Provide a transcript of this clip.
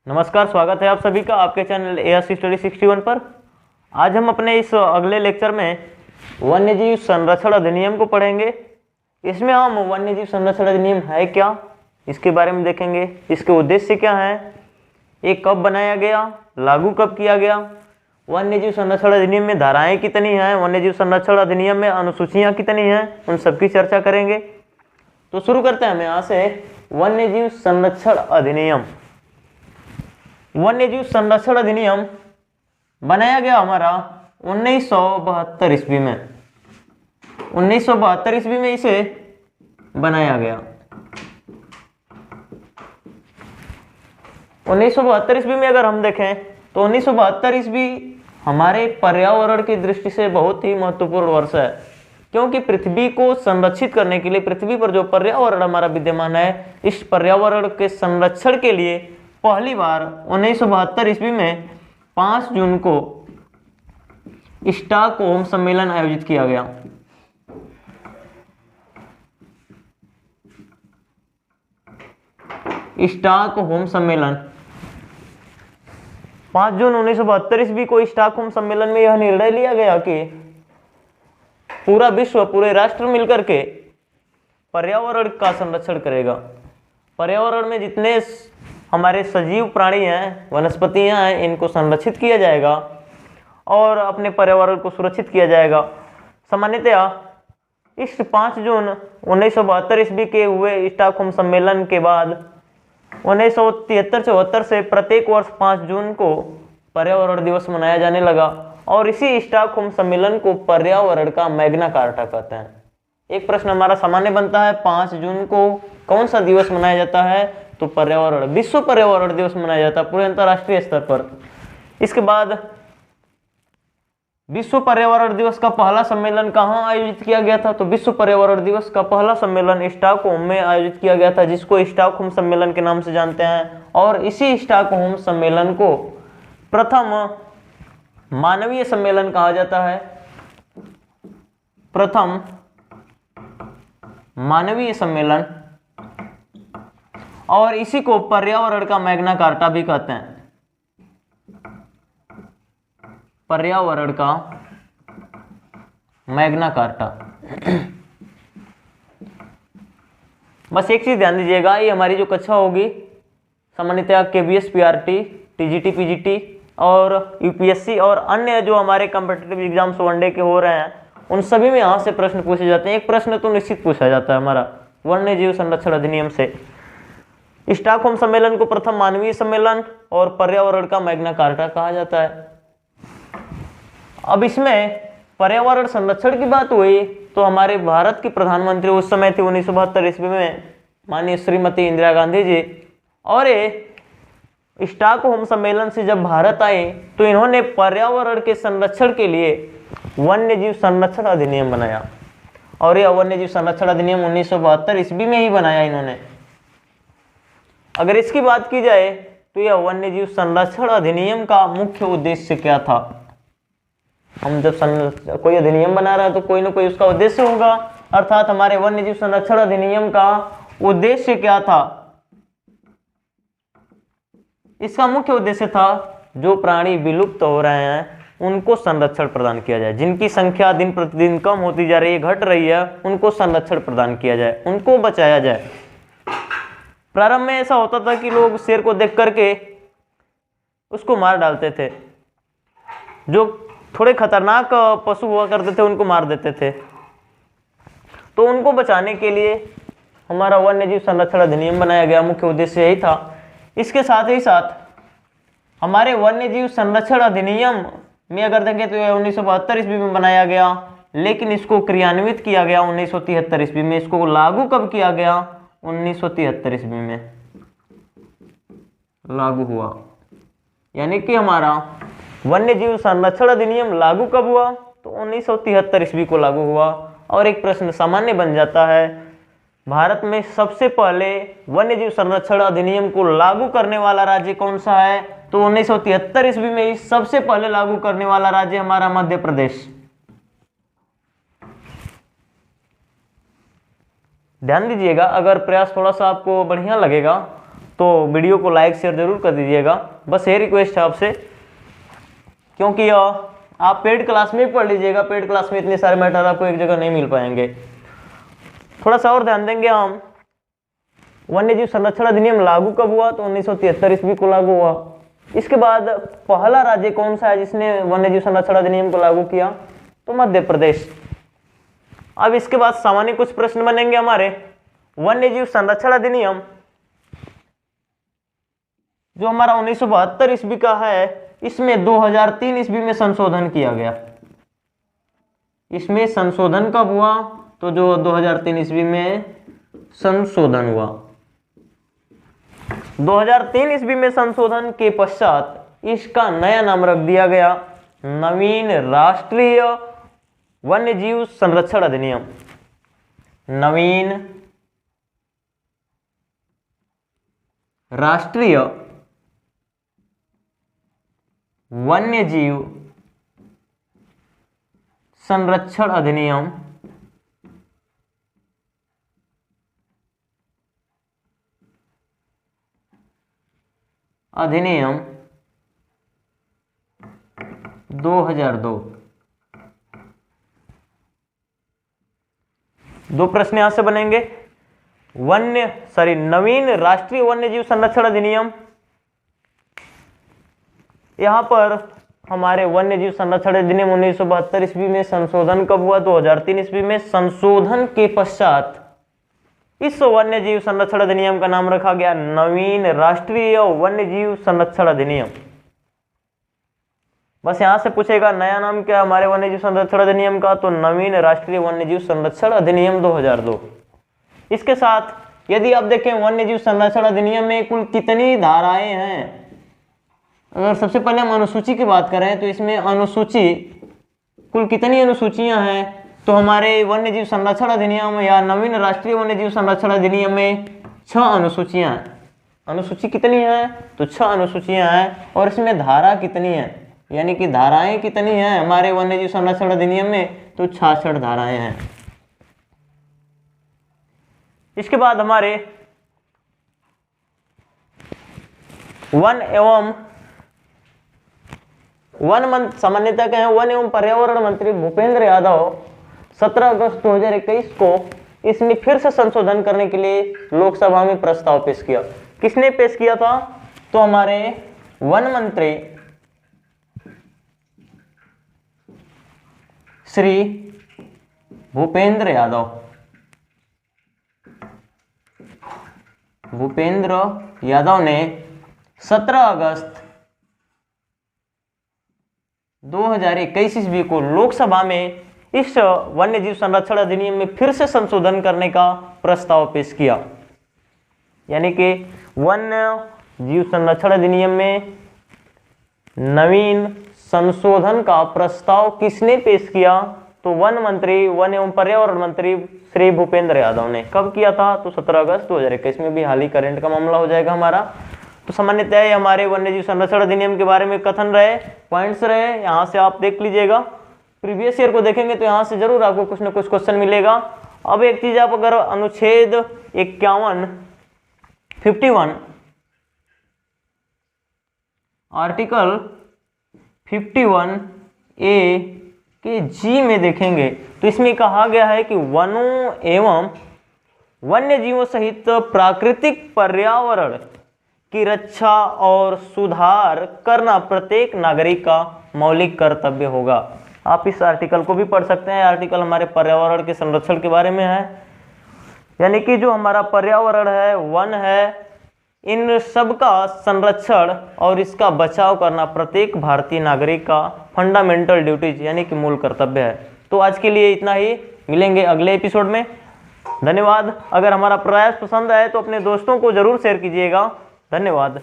नमस्कार, स्वागत है आप सभी का आपके चैनल एएससी स्टडी 61 पर। आज हम अपने इस अगले लेक्चर में वन्यजीव संरक्षण अधिनियम को पढ़ेंगे। इसमें हम वन्यजीव संरक्षण अधिनियम है क्या, इसके बारे में देखेंगे। इसके उद्देश्य क्या हैं, ये कब बनाया गया, लागू कब किया गया, वन्यजीव संरक्षण अधिनियम में धाराएं कितनी हैं, वन्यजीव संरक्षण अधिनियम में अनुसूचियाँ कितनी हैं, उन सबकी चर्चा करेंगे। तो शुरू करते हैं हम यहाँ से। वन्यजीव संरक्षण अधिनियम। वन्यजीव संरक्षण अधिनियम बनाया गया हमारा 1972 ईस्वी में। 1972 ईस्वी में इसे बनाया गया। 1972 ईस्वी में अगर हम देखें तो 1972 ईस्वी हमारे पर्यावरण की दृष्टि से बहुत ही महत्वपूर्ण वर्ष है, क्योंकि पृथ्वी को संरक्षित करने के लिए, पृथ्वी पर जो पर्यावरण हमारा विद्यमान है, इस पर्यावरण के संरक्षण के लिए पहली बार 1972 ईस्वी में 5 जून को स्टॉकहोम सम्मेलन आयोजित किया गया। स्टॉकहोम सम्मेलन 5 जून 1972 ईस्वी को स्टॉकहोम सम्मेलन में यह निर्णय लिया गया कि पूरा विश्व, पूरे राष्ट्र मिलकर के पर्यावरण का संरक्षण करेगा। पर्यावरण में जितने हमारे सजीव प्राणी हैं, वनस्पतियां हैं, इनको संरक्षित किया जाएगा और अपने पर्यावरण को सुरक्षित किया जाएगा। सामान्यतया इस 5 जून 1972 ईस्वी के हुए स्टॉकहोम सम्मेलन के बाद 1973-74 से प्रत्येक वर्ष 5 जून को पर्यावरण दिवस मनाया जाने लगा और इसी स्टॉकहोम सम्मेलन को पर्यावरण का मैग्ना कार्टा कहते हैं। एक प्रश्न हमारा सामान्य बनता है, 5 जून को कौन सा दिवस मनाया जाता है? तो पर्यावरण, विश्व पर्यावरण दिवस मनाया जाता है पूरे अंतर्राष्ट्रीय स्तर पर। इसके बाद विश्व पर्यावरण दिवस का पहला सम्मेलन कहाँ आयोजित किया गया था? तो विश्व पर्यावरण दिवस का पहला सम्मेलन स्टॉकहोम में आयोजित किया गया था, जिसको स्टॉकहोम सम्मेलन के नाम से जानते हैं। और इसी स्टॉकहोम सम्मेलन को प्रथम मानवीय सम्मेलन कहा जाता है। प्रथम मानवीय सम्मेलन, और इसी को पर्यावरण का मैग्ना कार्टा भी कहते हैं। पर्यावरण का मैग्ना कार्टा। बस एक चीज ध्यान दीजिएगा, ये हमारी जो कक्षा होगी सामान्यतः केवीएस, पीआरटी, टीजीटी, पीजीटी और यूपीएससी और अन्य जो हमारे कॉम्पिटिटिव एग्जाम्स वनडे के हो रहे हैं, उन सभी में यहाँ से प्रश्न पूछे जाते हैं। एक प्रश्न तो निश्चित पूछा जाता है हमारा वन्यजीव संरक्षण अधिनियम से। स्टॉकहोम सम्मेलन को प्रथम मानवीय सम्मेलन और पर्यावरण का मैग्ना कार्टा कहा जाता है। अब इसमें पर्यावरण संरक्षण की बात हुई तो हमारे भारत की प्रधानमंत्री उस समय थी 1972 ईस्वी में माननीय श्रीमती इंदिरा गांधी जी, और ये स्टॉकहोम सम्मेलन से जब भारत आए तो इन्होंने पर्यावरण के संरक्षण के लिए वन्यजीव संरक्षण अधिनियम बनाया, और यह वन्यजीव संरक्षण अधिनियम 1972 ईस्वी में ही बनाया इन्होंने। अगर इसकी बात की जाए तो यह वन्यजीव संरक्षण अधिनियम का मुख्य उद्देश्य क्या था? हम जब कोई अधिनियम बना रहे हैं तो कोई ना कोई उसका उद्देश्य होगा, अर्थात हमारे वन्यजीव संरक्षण अधिनियम का उद्देश्य क्या था? इसका मुख्य उद्देश्य था जो प्राणी विलुप्त हो रहे हैं उनको संरक्षण प्रदान किया जाए, जिनकी संख्या दिन प्रतिदिन कम होती जा रही है, घट रही है, उनको संरक्षण प्रदान किया जाए, उनको बचाया जाए। प्रारंभ में ऐसा होता था कि लोग शेर को देख करके उसको मार डालते थे, जो थोड़े खतरनाक पशु हुआ करते थे उनको मार देते थे। तो उनको बचाने के लिए हमारा वन्यजीव संरक्षण अधिनियम बनाया गया, मुख्य उद्देश्य यही था। इसके साथ ही साथ हमारे वन्यजीव संरक्षण अधिनियम में अगर देखें तो यह 1972 ईस्वी में बनाया गया, लेकिन इसको क्रियान्वित किया गया 1973 ईस्वी में। इसको लागू कब किया गया? 1973 ईस्वी में लागू हुआ। यानी कि हमारा वन्यजीव संरक्षण अधिनियम लागू कब हुआ? तो 1973 ईस्वी को लागू हुआ। और एक प्रश्न सामान्य बन जाता है, भारत में सबसे पहले वन्यजीव संरक्षण अधिनियम को लागू करने वाला राज्य कौन सा है? तो 1973 ईस्वी में सबसे पहले लागू करने वाला राज्य हमारा मध्य प्रदेश। ध्यान दीजिएगा, अगर प्रयास थोड़ा सा आपको बढ़िया लगेगा तो वीडियो को लाइक शेयर जरूर कर दीजिएगा। बस ये रिक्वेस्ट है आपसे, क्योंकि आप पेड क्लास में पढ़ लीजिएगा, पेड क्लास में इतने सारे मैटर आपको एक जगह नहीं मिल पाएंगे। थोड़ा सा और ध्यान देंगे हम, वन्य जीव संरक्षण अधिनियम लागू कब हुआ? तो 1973 ईस्वी को लागू हुआ। इसके बाद पहला राज्य कौन सा है जिसने वन्य जीव संरक्षण अधिनियम को लागू किया? तो मध्य प्रदेश। अब इसके बाद सामान्य कुछ प्रश्न बनेंगे हमारे। वन्य जीव संरक्षण अधिनियम जो हमारा 1972 ईस्वी का है, इसमें 2003 ईस्वी में संशोधन किया गया। इसमें संशोधन कब हुआ? तो जो 2003 ईस्वी में संशोधन हुआ। 2003 ईस्वी में संशोधन के पश्चात इसका नया नाम रख दिया गया नवीन राष्ट्रीय वन्य जीव संरक्षण अधिनियम। नवीन राष्ट्रीय वन्य जीव संरक्षण अधिनियम अधिनियम 2002। दो प्रश्न यहां से बनेंगे। नवीन राष्ट्रीय वन्य जीव संरक्षण अधिनियम, यहां पर हमारे वन्य जीव संरक्षण अधिनियम 1972 ईस्वी में संशोधन कब हुआ? 2003 ईस्वी में। संशोधन के पश्चात इस वन्य जीव संरक्षण अधिनियम का नाम रखा गया नवीन राष्ट्रीय वन्य जीव संरक्षण अधिनियम। बस यहां से पूछेगा नया नाम क्या हमारे वन्य जीव संरक्षण अधिनियम का? तो नवीन राष्ट्रीय वन्य जीव संरक्षण अधिनियम 2002। इसके साथ यदि आप देखें वन्य जीव संरक्षण अधिनियम में कुल कितनी धाराएं हैं, अगर सबसे पहले हम अनुसूची की बात करें तो इसमें अनुसूची कुल कितनी अनुसूचियां हैं? तो हमारे वन्य जीव संरक्षण अधिनियम या नवीन राष्ट्रीय वन्य जीव संरक्षण अधिनियम में 6 अनुसूचियां हैं। अनुसूची कितनी है? तो 6 अनुसूचियां हैं। और इसमें धारा कितनी है, यानी कि धाराएं कितनी हैं हमारे वन्य जीव संरक्षण अधिनियम में? तो 66 धाराएं हैं। इसके बाद हमारे सामान्यतः कहें वन एवं पर्यावरण मंत्री भूपेंद्र यादव 17 अगस्त 2021 को इसमें फिर से संशोधन करने के लिए लोकसभा में प्रस्ताव पेश किया। किसने पेश किया था? तो हमारे वन मंत्री श्री भूपेंद्र यादव ने 17 अगस्त 2021 ईस्वी को लोकसभा में इस वन्य जीव संरक्षण अधिनियम में फिर से संशोधन करने का प्रस्ताव पेश किया। यानी कि वन्य जीव संरक्षण अधिनियम में नवीन संशोधन का प्रस्ताव किसने पेश किया? तो वन एवं पर्यावरण मंत्री श्री भूपेंद्र यादव ने। कब किया था? तो 17 अगस्त 2021 में। भी हाल ही करंट का मामला हो जाएगा हमारा। तो सामान्यतः हमारे वन्य जीव संरक्षण अधिनियम के बारे में कथन रहे, पॉइंट्स रहे, यहाँ से आप देख लीजिएगा। प्रीवियस ईयर को देखेंगे तो यहाँ से जरूर आपको कुछ ना कुछ क्वेश्चन मिलेगा। अब एक चीज, आप अगर अनुच्छेद 51 आर्टिकल 51A के जी में देखेंगे तो इसमें कहा गया है कि वनों एवं वन्य जीवों सहित प्राकृतिक पर्यावरण की रक्षा और सुधार करना प्रत्येक नागरिक का मौलिक कर्तव्य होगा। आप इस आर्टिकल को भी पढ़ सकते हैं। आर्टिकल हमारे पर्यावरण के संरक्षण के बारे में है, यानी कि जो हमारा पर्यावरण है, वन है, इन सब का संरक्षण और इसका बचाव करना प्रत्येक भारतीय नागरिक का फंडामेंटल ड्यूटीज यानी कि मूल कर्तव्य है। तो आज के लिए इतना ही, मिलेंगे अगले एपिसोड में। धन्यवाद। अगर हमारा प्रयास पसंद आए तो अपने दोस्तों को जरूर शेयर कीजिएगा। धन्यवाद।